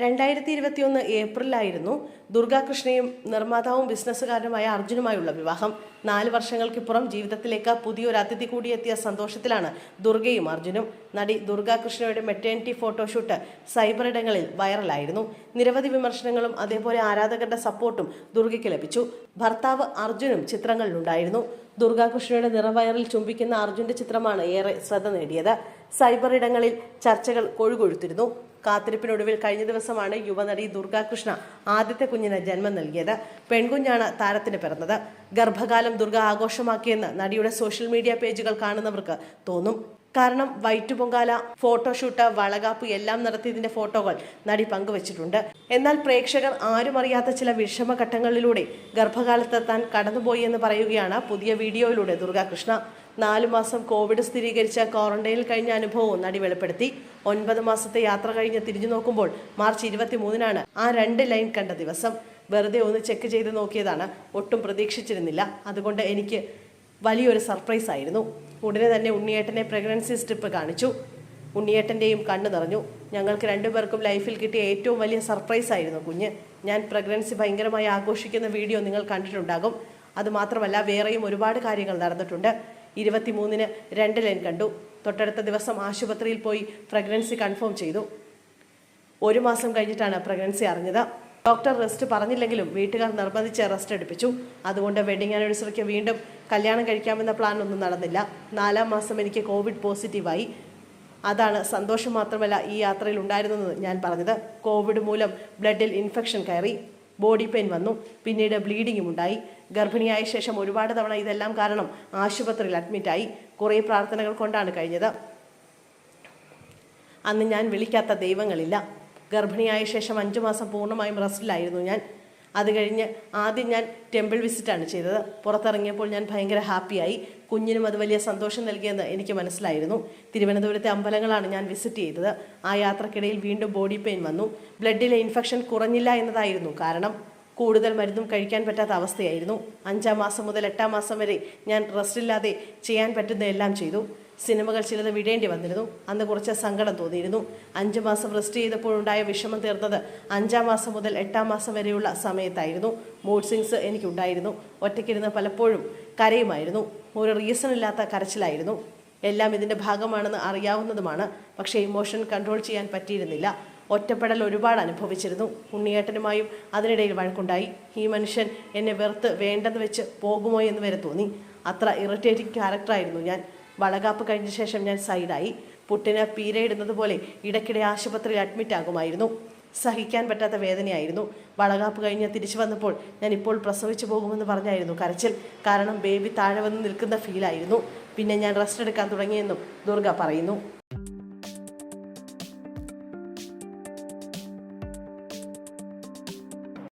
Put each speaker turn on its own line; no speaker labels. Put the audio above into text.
2021 ഏപ്രിലായിരുന്നു ദുർഗാകൃഷ്ണയും നിർമ്മാതാവും ബിസിനസ്സുകാരനുമായ അർജുനുമായുള്ള വിവാഹം. 4 വർഷങ്ങൾക്കിപ്പുറം ജീവിതത്തിലേക്ക് പുതിയൊരു അതിഥി കൂടിയെത്തിയ സന്തോഷത്തിലാണ് ദുർഗയും അർജുനും. നടി ദുർഗാകൃഷ്ണയുടെ മെറ്റേണിറ്റി ഫോട്ടോഷൂട്ട് സൈബർ ഇടങ്ങളിൽ വൈറലായിരുന്നു. നിരവധി വിമർശനങ്ങളും അതേപോലെ ആരാധകരുടെ സപ്പോർട്ടും ദുർഗയ്ക്ക് ലഭിച്ചു. ഭർത്താവ് അർജുനും ചിത്രങ്ങളിലുണ്ടായിരുന്നു. ദുർഗാകൃഷ്ണയുടെ നിറവയറിൽ ചുംബിക്കുന്ന അർജുന്റെ ചിത്രമാണ് ഏറെ ശ്രദ്ധ നേടിയത്. സൈബർ ഇടങ്ങളിൽ ചർച്ചകൾ കൊഴുകൊഴുത്തിരുന്നു. കാത്തിരിപ്പിനൊടുവിൽ കഴിഞ്ഞ ദിവസമാണ് യുവനടി ദുർഗാകൃഷ്ണ ആദ്യത്തെ കുഞ്ഞിന് ജന്മം നൽകിയത്. പെൺകുഞ്ഞാണ് താരത്തിന് പിറന്നത്. ഗർഭകാലം ദുർഗ ആഘോഷമാക്കിയെന്ന് നടിയുടെ സോഷ്യൽ മീഡിയ പേജുകൾ കാണുന്നവർക്ക് തോന്നും. കാരണം വയറ്റുപൊങ്കാല, ഫോട്ടോഷൂട്ട്, വളകാപ്പ് എല്ലാം നടത്തിയതിന്റെ ഫോട്ടോകൾ നടി പങ്കുവച്ചിട്ടുണ്ട്. എന്നാൽ പ്രേക്ഷകർ ആരും അറിയാത്ത ചില വിഷമഘട്ടങ്ങളിലൂടെ ഗർഭകാലത്ത് താൻ കടന്നുപോയി എന്ന് പറയുകയാണ് പുതിയ വീഡിയോയിലൂടെ ദുർഗാകൃഷ്ണ. 4 മാസം കോവിഡ് സ്ഥിരീകരിച്ച ക്വാറന്റൈനിൽ കഴിഞ്ഞ അനുഭവവും നടി വെളിപ്പെടുത്തി. 9 മാസത്തെ യാത്ര കഴിഞ്ഞ് തിരിഞ്ഞു നോക്കുമ്പോൾ മാർച്ച് 23-നാണ് ആ 2 ലൈൻ കണ്ട ദിവസം. വെറുതെ ഒന്ന് ചെക്ക് ചെയ്ത് നോക്കിയതാണ്. ഒട്ടും പ്രതീക്ഷിച്ചിരുന്നില്ല. അതുകൊണ്ട് എനിക്ക് വലിയൊരു സർപ്രൈസ് ആയിരുന്നു. ഉടനെ തന്നെ ഉണ്ണിയേട്ടനെ പ്രഗ്നൻസി സ്ട്രിപ്പ് കാണിച്ചു. ഉണ്ണിയേട്ടൻ്റെയും കണ്ണു നിറഞ്ഞു. ഞങ്ങൾക്ക് 2 പേർക്കും ലൈഫിൽ കിട്ടിയ ഏറ്റവും വലിയ സർപ്രൈസ് ആയിരുന്നു കുഞ്ഞ്. ഞാൻ പ്രഗ്നൻസി ഭയങ്കരമായി ആഘോഷിക്കുന്ന വീഡിയോ നിങ്ങൾ കണ്ടിട്ടുണ്ടാകും. അതുമാത്രമല്ല വേറെയും ഒരുപാട് കാര്യങ്ങൾ നടന്നിട്ടുണ്ട്. 23-ന് 2 ലൈൻ കണ്ടു. തൊട്ടടുത്ത ദിവസം ആശുപത്രിയിൽ പോയി പ്രഗ്നൻസി കൺഫേം ചെയ്തു. 1 മാസം കഴിഞ്ഞിട്ടാണ് പ്രഗ്നൻസി അറിഞ്ഞത്. ഡോക്ടർ റെസ്റ്റ് പറഞ്ഞില്ലെങ്കിലും വീട്ടുകാർ നിർബന്ധിച്ച് റെസ്റ്റ് എടുപ്പിച്ചു. അതുകൊണ്ട് വെഡിങ് ആനിവേഴ്സറിക്ക് വീണ്ടും കല്യാണം കഴിക്കാമെന്ന പ്ലാൻ ഒന്നും നടന്നില്ല. 4-ാം മാസം എനിക്ക് കോവിഡ് പോസിറ്റീവായി. അതാണ് സന്തോഷം മാത്രമല്ല ഈ യാത്രയിൽ ഉണ്ടായിരുന്നെന്ന് ഞാൻ പറഞ്ഞത്. കോവിഡ് മൂലം ബ്ലഡിൽ ഇൻഫെക്ഷൻ കയറി, ബോഡി പെയിൻ വന്നു, പിന്നീട് ബ്ലീഡിങ്ങും ഉണ്ടായി. ഗർഭിണിയായ ശേഷം ഒരുപാട് തവണ ഇതെല്ലാം കാരണം ആശുപത്രിയിൽ അഡ്മിറ്റായി. കുറേ പ്രാർത്ഥനകൾ കൊണ്ടാണ് കഴിഞ്ഞത്. അന്ന് ഞാൻ വിളിക്കാത്ത ദൈവങ്ങളില്ല. ഗർഭിണിയായ ശേഷം 5 മാസം പൂർണ്ണമായും റെസ്റ്റിലായിരുന്നു ഞാൻ. അത് കഴിഞ്ഞ് ആദ്യം ഞാൻ ടെമ്പിൾ വിസിറ്റാണ് ചെയ്തത്. പുറത്തിറങ്ങിയപ്പോൾ ഞാൻ ഭയങ്കര ഹാപ്പിയായി. കുഞ്ഞിനും അത് വലിയ സന്തോഷം നൽകിയെന്ന് എനിക്ക് മനസ്സിലായിരുന്നു. തിരുവനന്തപുരത്തെ അമ്പലങ്ങളാണ് ഞാൻ വിസിറ്റ് ചെയ്തത്. ആ യാത്രക്കിടയിൽ വീണ്ടും ബോഡി പെയിൻ വന്നു. ബ്ലഡിലെ ഇൻഫെക്ഷൻ കുറഞ്ഞില്ല എന്നതായിരുന്നു കാരണം. കൂടുതൽ മരുന്നും കഴിക്കാൻ പറ്റാത്ത അവസ്ഥയായിരുന്നു. 5-ാം മാസം മുതൽ 8-ാം മാസം വരെ ഞാൻ റെസ്റ്റില്ലാതെ ചെയ്യാൻ പറ്റുന്ന എല്ലാം ചെയ്തു. സിനിമകൾ ചിലത് വിടേണ്ടി വന്നിരുന്നു. അന്ന് കുറച്ച് സങ്കടം തോന്നിയിരുന്നു. 5 മാസം റെസ്റ്റ് ചെയ്തപ്പോഴുണ്ടായ വിഷമം തീർന്നത് 5-ാം മാസം മുതൽ 8-ാം മാസം വരെയുള്ള സമയത്തായിരുന്നു. മൂഡ് സ്വിങ്സ് എനിക്കുണ്ടായിരുന്നു. ഒറ്റയ്ക്കിരുന്ന് പലപ്പോഴും കരയുമായിരുന്നു. ഒരു റീസൺ ഇല്ലാത്ത കരച്ചിലായിരുന്നു. എല്ലാം ഇതിൻ്റെ ഭാഗമാണെന്ന് അറിയാവുന്നതുമാണ്. പക്ഷേ ഇമോഷൻ കൺട്രോൾ ചെയ്യാൻ പറ്റിയിരുന്നില്ല. ഒറ്റപ്പെടൽ ഒരുപാട് അനുഭവിച്ചിരുന്നു. ഉണ്ണിയേട്ടനുമായും അതിനിടയിൽ വഴക്കുണ്ടായി. ഈ മനുഷ്യൻ എന്നെ വെറുത്ത് വേണ്ടെന്ന് വെച്ച് പോകുമോ എന്ന് വരെ തോന്നി. അത്ര ഇറിറ്റേറ്റിംഗ് ക്യാരക്ടറായിരുന്നു ഞാൻ. വളകാപ്പ് കഴിഞ്ഞ ശേഷം ഞാൻ സൈഡായി. പുട്ടിന് പീരയിടുന്നത് പോലെ ഇടയ്ക്കിടെ ആശുപത്രിയിൽ അഡ്മിറ്റ് ആകുമായിരുന്നു. സഹിക്കാൻ പറ്റാത്ത വേദനയായിരുന്നു. വളകാപ്പ് കഴിഞ്ഞ് തിരിച്ചു വന്നപ്പോൾ ഞാൻ ഇപ്പോൾ പ്രസവിച്ചു പോകുമെന്ന് പറഞ്ഞായിരുന്നു കരച്ചിൽ. കാരണം ബേബി താഴെ വന്ന് നിൽക്കുന്ന ഫീലായിരുന്നു. പിന്നെ ഞാൻ റെസ്റ്റ് എടുക്കാൻ തുടങ്ങിയെന്നും ദുർഗ പറയുന്നു.